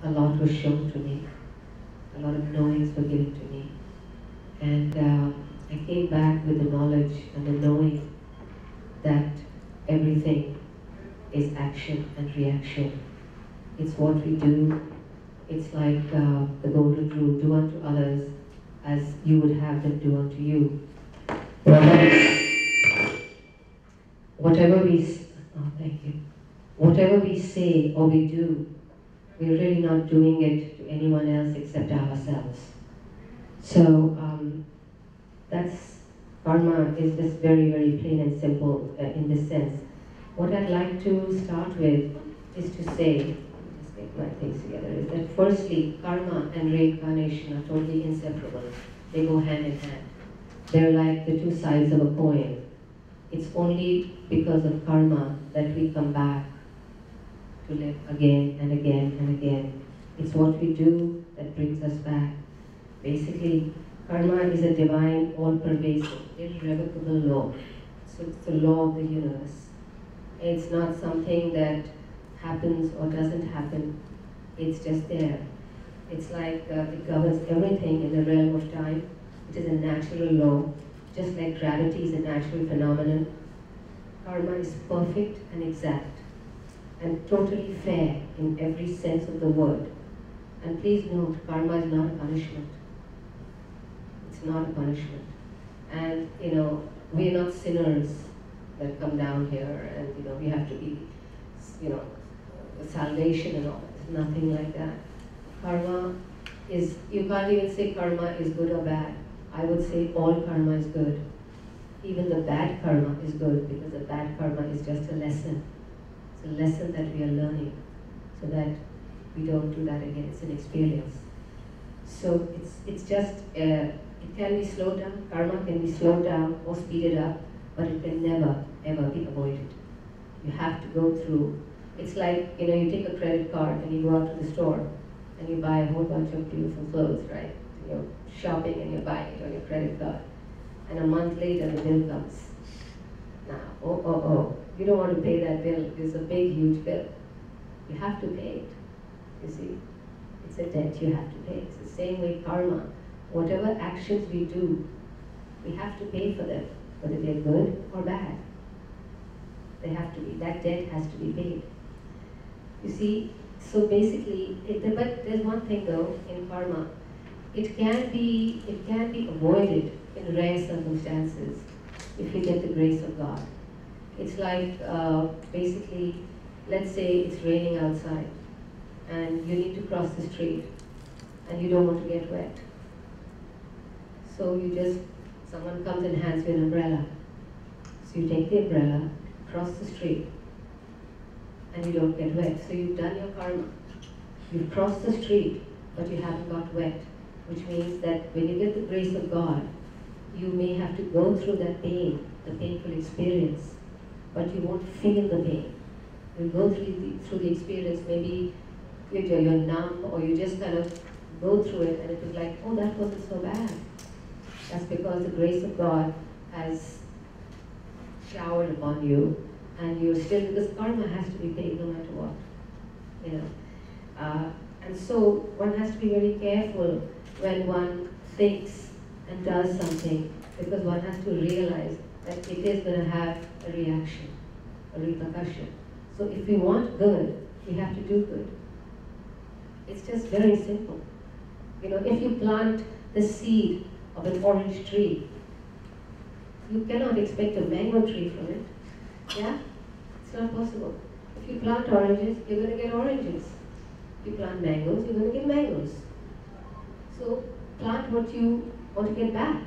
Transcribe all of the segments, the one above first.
a lot was shown to me. A lot of knowings were given to me. And I came back with the knowledge and the knowing that everything is action and reaction. It's what we do. It's like the golden rule, do unto others as you would have them do unto you. Whatever whatever we say or we do, we're really not doing it to anyone else except ourselves. So that's karma is just very, very plain and simple in this sense. What I'd like to start with is to say, just get my things together, is that firstly, karma and reincarnation are totally inseparable. They go hand in hand. They're like the two sides of a coin. It's only because of karma that we come back to live again and again and again. It's what we do that brings us back. Basically, karma is a divine, all-pervasive, irrevocable law. So it's the law of the universe. It's not something that happens or doesn't happen. It's just there. It's like it governs everything in the realm of time. It is a natural law. Just like gravity is a natural phenomenon, karma is perfect and exact and totally fair in every sense of the word. And please note, karma is not a punishment. It's not a punishment. And, we are not sinners that come down here and, we have to be, salvation and all. It's nothing like that. Karma is, you can't even say karma is good or bad. I would say all karma is good. Even the bad karma is good because the bad karma is just a lesson. It's a lesson that we are learning so that we don't do that again. It's an experience. So it's just, it can be slowed down. Karma can be slowed down or speeded up, but it can never, ever be avoided. You have to go through. It's like, you take a credit card and you go out to the store and you buy a whole bunch of beautiful clothes, right? You're shopping and you're buying it on your credit card. And a month later, the bill comes. Now, you don't want to pay that bill. It's a big, huge bill. You have to pay it, you see. It's a debt you have to pay. It's the same way karma. Whatever actions we do, we have to pay for them, whether they're good or bad. They have to be, that debt has to be paid. You see, so basically, but there's one thing though, in karma, it can be avoided in rare circumstances if you get the grace of God. It's like, basically, let's say it's raining outside and you need to cross the street and you don't want to get wet. So someone comes and hands you an umbrella. So you take the umbrella, cross the street, and you don't get wet. So you've done your karma. You've crossed the street, but you haven't got wet, which means that when you get the grace of God, you may have to go through that pain, the painful experience, but you won't feel the pain. You'll go through the experience, maybe you're numb, or you just kind of go through it, and it was like, oh, that wasn't so bad. That's because the grace of God has showered upon you, and you're still, because karma has to be paid no matter what, and so one has to be very careful when one thinks and does something, because one has to realize that it is going to have a reaction, a repercussion. So if we want good, we have to do good. It's just very simple. If you plant the seed of an orange tree, you cannot expect a mango tree from it. Yeah? It's not possible. If you plant oranges, you're going to get oranges. If you plant mangoes, you're going to get mangoes. So plant what you want to get back.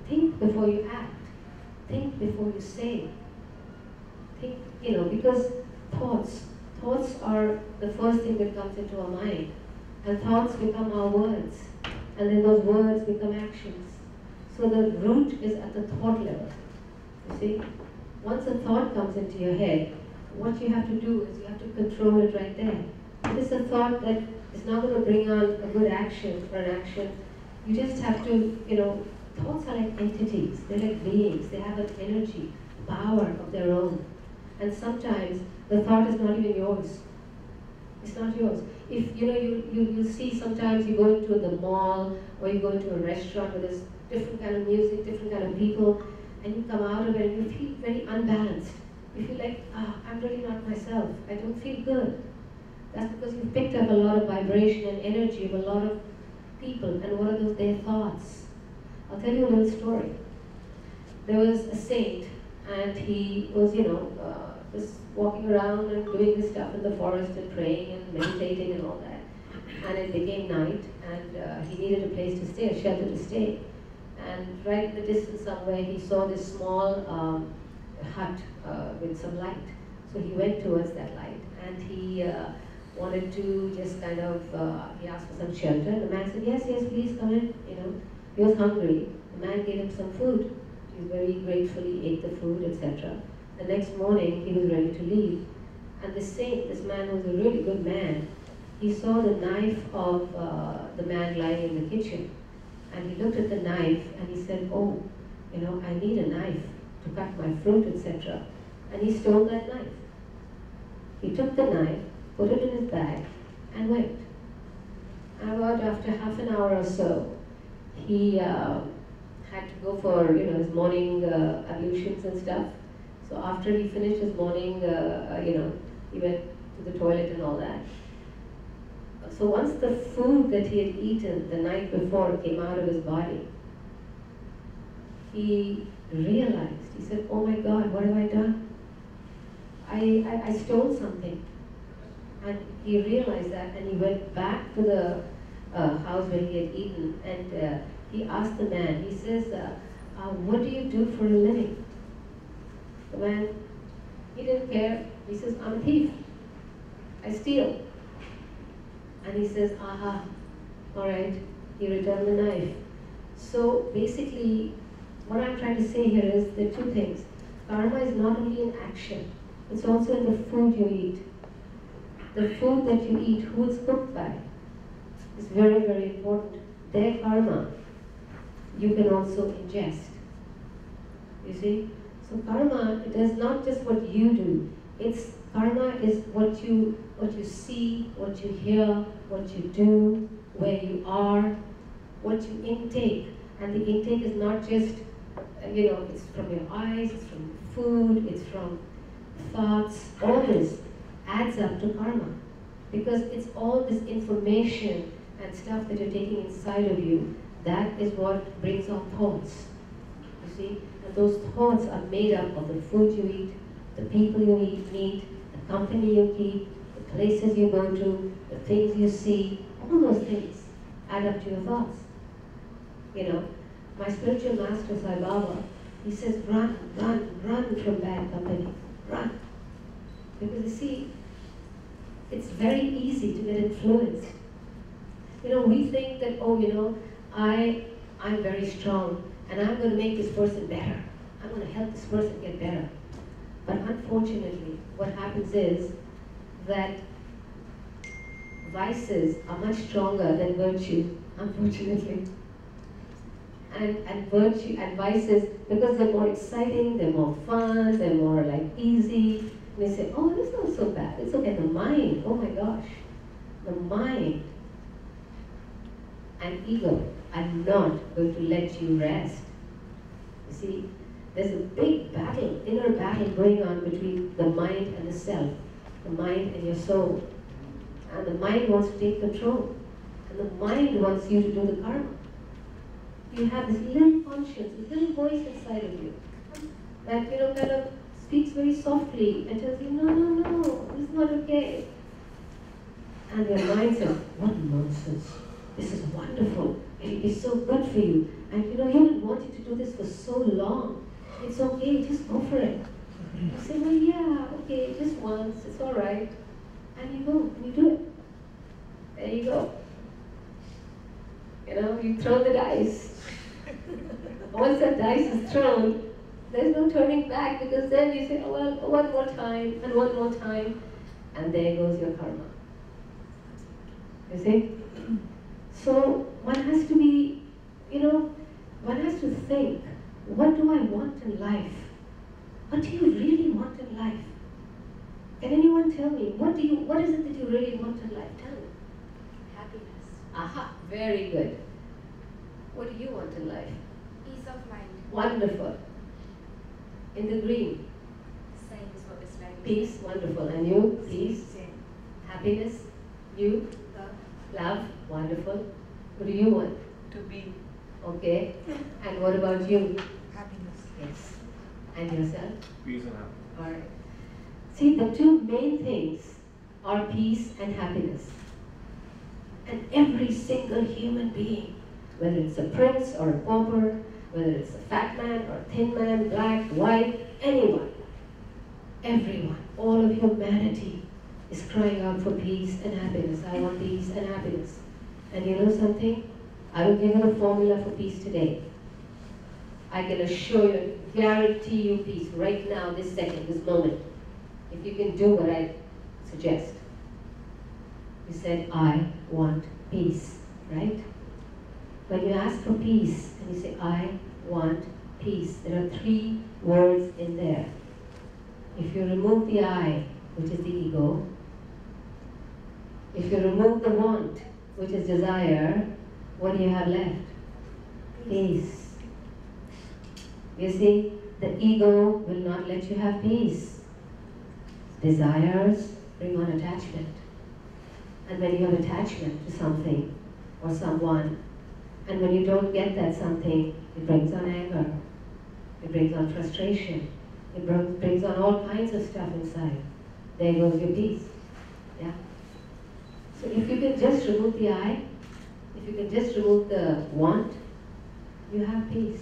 Think before you act. Think before you say. Think, because thoughts are the first thing that comes into our mind. And thoughts become our words. And then those words become actions. So the root is at the thought level. You see? Once a thought comes into your head, what you have to do is you have to control it right there. If it's a thought that is not going to bring on a good action or an action, you just have to, thoughts are like entities. They're like beings. They have an energy, power of their own. And sometimes the thought is not even yours. It's not yours. If you see sometimes you go into the mall or you go into a restaurant where there's different kind of music, different kind of people, and you come out of it and you feel very unbalanced. You feel like, I'm really not myself. I don't feel good. That's because you've picked up a lot of vibration and energy of a lot of people, and what are those their thoughts? I'll tell you a little story. There was a saint, and he was, just walking around and doing his stuff in the forest and praying and meditating and all that. And it became night, and he needed a place to stay, a shelter to stay. And right in the distance somewhere, he saw this small hut with some light. So he went towards that light, and he wanted to just kind of, he asked for some shelter. And the man said, yes, please come in, He was hungry. The man gave him some food. He very gratefully ate the food, etc. The next morning, he was ready to leave. And the saint, this man was a really good man, he saw the knife of the man lying in the kitchen. And he looked at the knife and he said, oh, I need a knife to cut my fruit, etc. And he stole that knife. He took the knife, put it in his bag, and went. And about after half an hour or so, he had to go for his morning ablutions and stuff. So after he finished his morning, he went to the toilet and all that. So once the food that he had eaten the night before came out of his body, he realized, he said, oh my God, what have I done? I stole something. And he realized that, and he went back to the house where he had eaten, and he asked the man, he says, what do you do for a living? The man, he didn't care. He says, I'm a thief. I steal. And he says, aha, all right. He returned the knife. So basically, what I'm trying to say here is there are two things. Karma is not only in action, it's also in the food you eat. The food that you eat, who it's cooked by, is very, very important. Their karma, you can also ingest. You see? So karma, it is not just what you do. It's karma is what you see, what you hear, what you do, where you are, what you intake. And the intake is not just, it's from your eyes, it's from food, it's from thoughts. All this adds up to karma. Because it's all this information and stuff that you're taking inside of you, that is what brings on thoughts. You see? And those thoughts are made up of the food you eat, the people you meet, the company you keep, the places you go to, the things you see. All those things add up to your thoughts. My spiritual master, Sai Baba, he says, run from bad company. Run. Because you see, it's very easy to get influenced. We think that, I'm very strong, and I'm going to make this person better. I'm going to help this person get better. But unfortunately, what happens is that vices are much stronger than virtue, unfortunately. And virtue and vices, because they're more exciting, they're more fun, they're more like easy. And they say, oh, it's not so bad. It's okay. The mind, oh my gosh, the mind and ego are not going to let you rest. You see, there's a big battle, inner battle going on between the mind and the self, the mind and your soul. And the mind wants to take control. And the mind wants you to do the karma. You have this little conscience, this little voice inside of you that, kind of speaks very softly and tells you, no, this is not okay. And your mind says, what nonsense. This is wonderful. It's so good for you. And you've been wanting to do this for so long. It's okay, just go for it. You say, well, yeah, okay, just once, it's all right. And you go, and you do it. There you go. You throw the dice. Once that dice is thrown, there's no turning back, because then you say, oh, well, one more time, and one more time, and there goes your karma. You see? So one has to be, one has to think, what do I want in life? What do you really want in life? Can anyone tell me, what is it that you really want in life? Tell me. Happiness. Aha, very good. What do you want in life? Peace of mind. Wonderful. In the green. Same is what this lady Peace, wonderful. And you? Peace. Same. Happiness. You? Love. Love, wonderful. What do you want? To be. Okay. And what about you? Happiness. Yes. And yourself? Peace and happiness. All right. See, the two main things are peace and happiness. And every single human being, whether it's a prince or a pauper, whether it's a fat man or a thin man, black, white, anyone, everyone, all of humanity is crying out for peace and happiness. I want peace and happiness. And you know something? I will give you a formula for peace today. I can assure you, guarantee you peace right now, this second, this moment. If you can do what I suggest. You said, I want peace, right? When you ask for peace and you say, I want peace, there are 3 words in there. If you remove the I, which is the ego, if you remove the want, which is desire, what do you have left? Peace. You see, the ego will not let you have peace. Desires bring on attachment. And when you have attachment to something or someone, and when you don't get that something, it brings on anger, it brings on frustration, it brings on all kinds of stuff inside. There goes your peace. Yeah? So if you can just remove the I, if you can just remove the want, you have peace.